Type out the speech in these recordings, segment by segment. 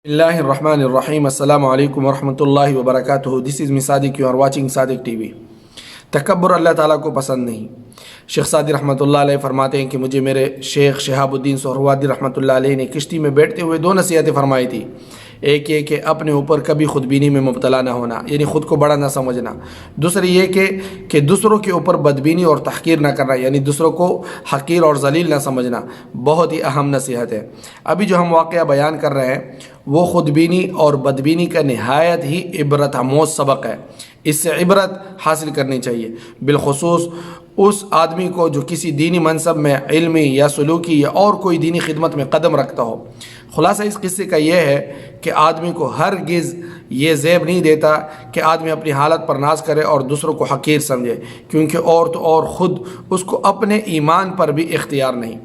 اللہ الرحمن الرحیم السلام علیکم ورحمۃ اللہ وبرکاتہ۔ This is me Sadiq, you are watching Sadiq TV. تکبر اللہ تعالیٰ کو پسند نہیں۔ شیخ سعدی رحمۃ اللہ علیہ فرماتے ہیں کہ مجھے میرے شیخ شہاب الدین سہروردی رحمۃ اللہ علیہ نے کشتی میں بیٹھتے ہوئے دو نصیحتیں فرمائی تھی۔ ایک یہ کہ اپنے اوپر کبھی خود بینی میں مبتلا نہ ہونا، یعنی خود کو بڑا نہ سمجھنا۔ دوسری یہ کہ دوسروں کے اوپر بدبینی اور تحقیر نہ کرنا، یعنی دوسروں کو حقیر اور ذلیل نہ سمجھنا۔ بہت ہی اہم نصیحت ہے۔ ابھی جو ہم واقعہ بیان کر رہے ہیں وہ خود بینی اور بدبینی کا نہایت ہی عبرت آموز سبق ہے۔ اس سے عبرت حاصل کرنی چاہیے، بالخصوص اس آدمی کو جو کسی دینی منصب میں علمی یا سلوکی یا اور کوئی دینی خدمت میں قدم رکھتا ہو۔ خلاصہ اس قصے کا یہ ہے کہ آدمی کو ہرگز یہ زیب نہیں دیتا کہ آدمی اپنی حالت پر ناز کرے اور دوسروں کو حقیر سمجھے، کیونکہ اور خود اس کو اپنے ایمان پر بھی اختیار نہیں۔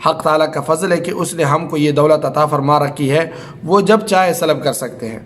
حق تعالیٰ کا فضل ہے کہ اس نے ہم کو یہ دولت عطا فرما رکھی ہے، وہ جب چاہے سلب کر سکتے ہیں۔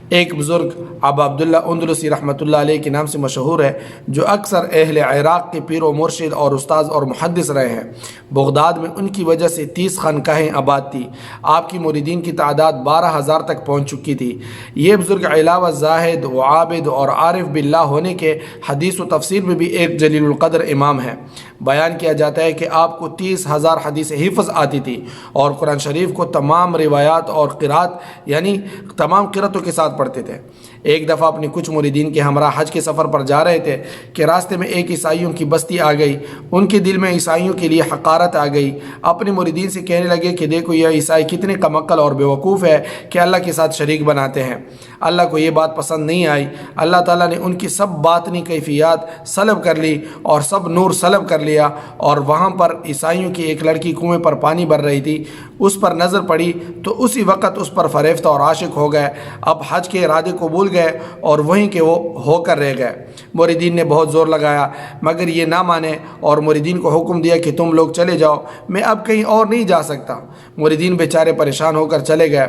ایک بزرگ ابا عبداللہ اندلسی رحمۃ اللہ علیہ کے نام سے مشہور ہے، جو اکثر اہل عراق کے پیر و مرشد اور استاذ اور محدث رہے ہیں۔ بغداد میں ان کی وجہ سے 30 خانقاہیں آباد تھی۔ آپ کی مریدین کی تعداد 12,000 تک پہنچ چکی تھی۔ یہ بزرگ علاوہ زاہد و عابد اور عارف باللہ ہونے کے حدیث و تفسیر میں بھی ایک جلیل القدر امام ہے۔ بیان کیا جاتا ہے کہ آپ کو 30,000 حدیث حفظ آتی تھی اور قرآن شریف کو تمام روایات اور قرات یعنی تمام قراتوں کے ساتھ پڑھتے تھے۔ ایک دفعہ اپنے کچھ مریدین کے ہمراہ حج کے سفر پر جا رہے تھے کہ راستے میں ایک عیسائیوں کی بستی آ گئی۔ ان کے دل میں عیسائیوں کے لیے حقارت آ گئی۔ اپنے مریدین سے کہنے لگے کہ دیکھو یہ عیسائی کتنے کم عقل اور بیوقوف ہے کہ اللہ کے ساتھ شریک بناتے ہیں۔ اللہ کو یہ بات پسند نہیں آئی۔ اللہ تعالیٰ نے ان کی سب باطنی کیفیات سلب کر لی اور سب نور سلب کر لیا، اور وہاں پر عیسائیوں کی ایک لڑکی کنویں پر پانی بھر رہی تھی، اس پر نظر پڑی تو اسی وقت اس پر فریفتہ اور عاشق ہو گئے۔ اب حج کے ارادے کو بھول گئے اور وہیں کے وہ ہو کر رہ گئے۔ مریدین نے بہت زور لگایا مگر یہ نہ مانے اور مریدین کو حکم دیا کہ تم لوگ چلے جاؤ، میں اب کہیں اور نہیں جا سکتا۔ مریدین بیچارے پریشان ہو کر چلے گئے۔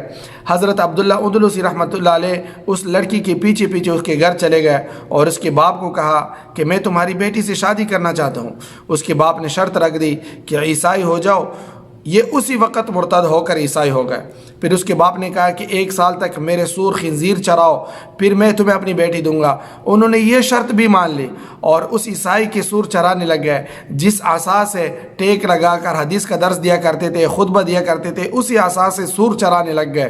حضرت عبداللہ اندلسی رحمۃ اللہ علیہ اس لڑکی کے پیچھے پیچھے اس کے گھر چلے گئے اور اس کے باپ کو کہا کہ میں تمہاری بیٹی سے شادی کرنا چاہتا ہوں۔ اس کے باپ نے شرط رکھ دی کہ عیسائی ہو جاؤ۔ یہ اسی وقت مرتد ہو کر عیسائی ہو گئے۔ پھر اس کے باپ نے کہا کہ 1 سال تک میرے سور خنزیر چراؤ، پھر میں تمہیں اپنی بیٹی دوں گا۔ انہوں نے یہ شرط بھی مان لی اور اس عیسائی کے سور چرانے لگ گئے۔ جس عصا سے ٹیک لگا کر حدیث کا درس دیا کرتے تھے، خطبہ دیا کرتے تھے، اسی عصا سے سور چرانے لگ گئے۔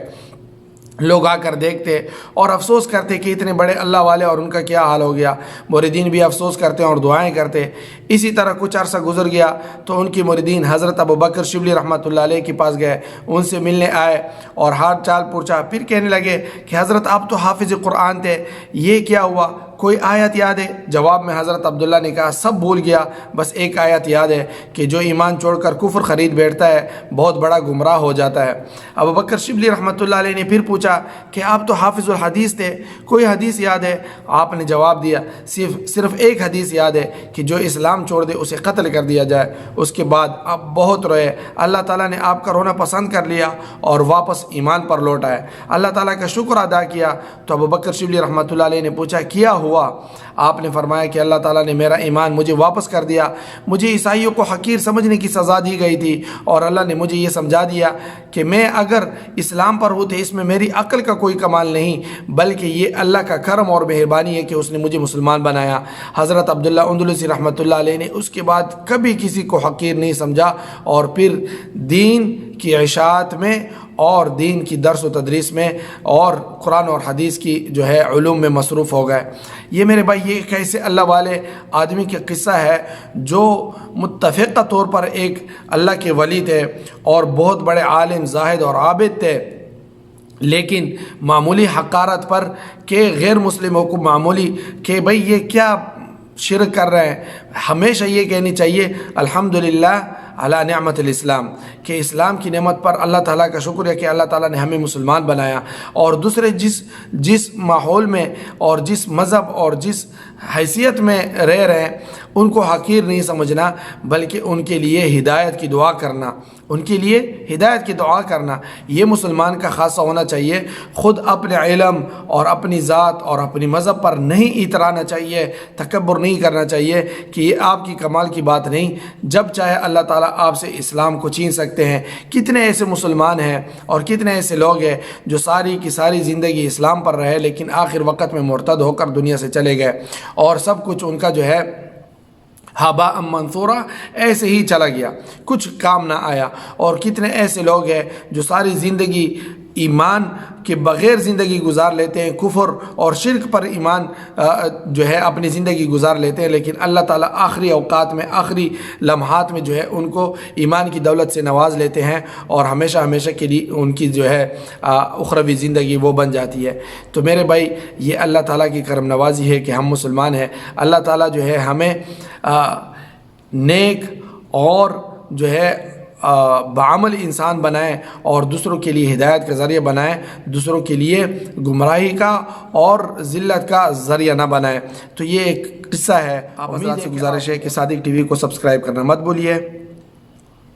لوگ آ کر دیکھتے اور افسوس کرتے کہ اتنے بڑے اللہ والے اور ان کا کیا حال ہو گیا۔ مریدین بھی افسوس کرتے اور دعائیں کرتے۔ اسی طرح کچھ عرصہ گزر گیا تو ان کی مریدین حضرت ابوبکر شبلی رحمۃ اللہ علیہ کے پاس گئے، ان سے ملنے آئے اور حال چال پوچھا۔ پھر کہنے لگے کہ حضرت آپ تو حافظ قرآن تھے، یہ کیا ہوا؟ کوئی آیت یاد ہے؟ جواب میں حضرت عبداللہ نے کہا سب بھول گیا، بس ایک آیت یاد ہے کہ جو ایمان چھوڑ کر کفر خرید بیٹھتا ہے بہت بڑا گمراہ ہو جاتا ہے۔ ابوبکر شبلی رحمۃ اللہ علیہ نے پھر پوچھا کہ آپ تو حافظ الحدیث تھے، کوئی حدیث یاد ہے؟ آپ نے جواب دیا صرف ایک حدیث یاد ہے کہ جو اسلام چھوڑ دے اسے قتل کر دیا جائے۔ اس کے بعد آپ بہت روئے۔ اللہ تعالیٰ نے آپ کا رونا پسند کر لیا اور واپس ایمان پر لوٹ آئے۔ اللہ تعالیٰ کا شکر ادا کیا تو ابوبکر شبلی رحمۃ اللہ علیہ نے پوچھا کیا ہوا؟ آپ نے فرمایا کہ اللہ تعالیٰ نے میرا ایمان مجھے واپس کر دیا۔ مجھے عیسائیوں کو حقیر سمجھنے کی سزا دی گئی تھی اور اللہ نے مجھے یہ سمجھا دیا کہ میں اگر اسلام پر ہوں تو اس میں میری عقل کا کوئی کمال نہیں، بلکہ یہ اللہ کا کرم اور مہربانی ہے کہ اس نے مجھے مسلمان بنایا۔ حضرت عبداللہ اندلسی رحمۃ اللہ علیہ نے اس کے بعد کبھی کسی کو حقیر نہیں سمجھا اور پھر دین کی اشاعت میں اور دین کی درس و تدریس میں اور قرآن اور حدیث کی جو ہے علوم میں مصروف ہو گئے۔ یہ میرے بھائی یہ ایک ایسے اللہ والے آدمی کا قصہ ہے جو متفقہ طور پر ایک اللہ کے ولی تھے اور بہت بڑے عالم زاہد اور عابد تھے، لیکن معمولی حقارت پر کہ غیر مسلموں کو معمولی کہ بھئی یہ کیا شرک کر رہے ہیں، ہمیشہ یہ کہنی چاہیے الحمدللہ علی نعمت الاسلام، کہ اسلام کی نعمت پر اللہ تعالیٰ کا شکر ہے کہ اللہ تعالیٰ نے ہمیں مسلمان بنایا۔ اور دوسرے جس ماحول میں اور جس مذہب اور جس حیثیت میں رہ رہے ہیں ان کو حقیر نہیں سمجھنا، بلکہ ان کے لیے ہدایت کی دعا کرنا، ان کے لیے ہدایت کی دعا کرنا یہ مسلمان کا خاصہ ہونا چاہیے۔ خود اپنے علم اور اپنی ذات اور اپنی مذہب پر نہیں اترانا چاہیے، تکبر نہیں کرنا چاہیے کہ یہ آپ کی کمال کی بات نہیں، جب چاہے اللہ تعالیٰ آپ سے اسلام کو چھین سکتے ہیں۔ کتنے ایسے مسلمان ہیں اور کتنے ایسے لوگ ہیں جو ساری کی ساری زندگی اسلام پر رہے لیکن آخر وقت میں مرتد ہو کر دنیا سے چلے گئے اور سب کچھ ان کا جو ہے ہباء منثورا ایسے ہی چلا گیا، کچھ کام نہ آیا۔ اور کتنے ایسے لوگ ہیں جو ساری زندگی ایمان کے بغیر زندگی گزار لیتے ہیں، کفر اور شرک پر ایمان جو ہے اپنی زندگی گزار لیتے ہیں، لیکن اللہ تعالیٰ آخری اوقات میں آخری لمحات میں جو ہے ان کو ایمان کی دولت سے نواز لیتے ہیں اور ہمیشہ ہمیشہ کے لیے ان کی جو ہے اخروی زندگی وہ بن جاتی ہے۔ تو میرے بھائی یہ اللہ تعالیٰ کی کرم نوازی ہے کہ ہم مسلمان ہیں۔ اللہ تعالیٰ جو ہے ہمیں نیک اور جو ہے بعمل انسان بنائے اور دوسروں کے لیے ہدایت کا ذریعہ بنائے، دوسروں کے لیے گمراہی کا اور ذلت کا ذریعہ نہ بنائے۔ تو یہ ایک قصہ ہے۔ آپ حضرات سے گزارش ہے کہ صادق ٹی وی کو سبسکرائب کرنا مت بھولیے،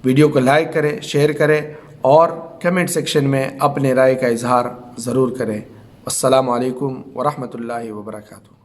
ویڈیو کو لائک کریں، شیئر کریں اور کمنٹ سیکشن میں اپنے رائے کا اظہار ضرور کریں۔ السلام علیکم ورحمۃ اللہ وبرکاتہ۔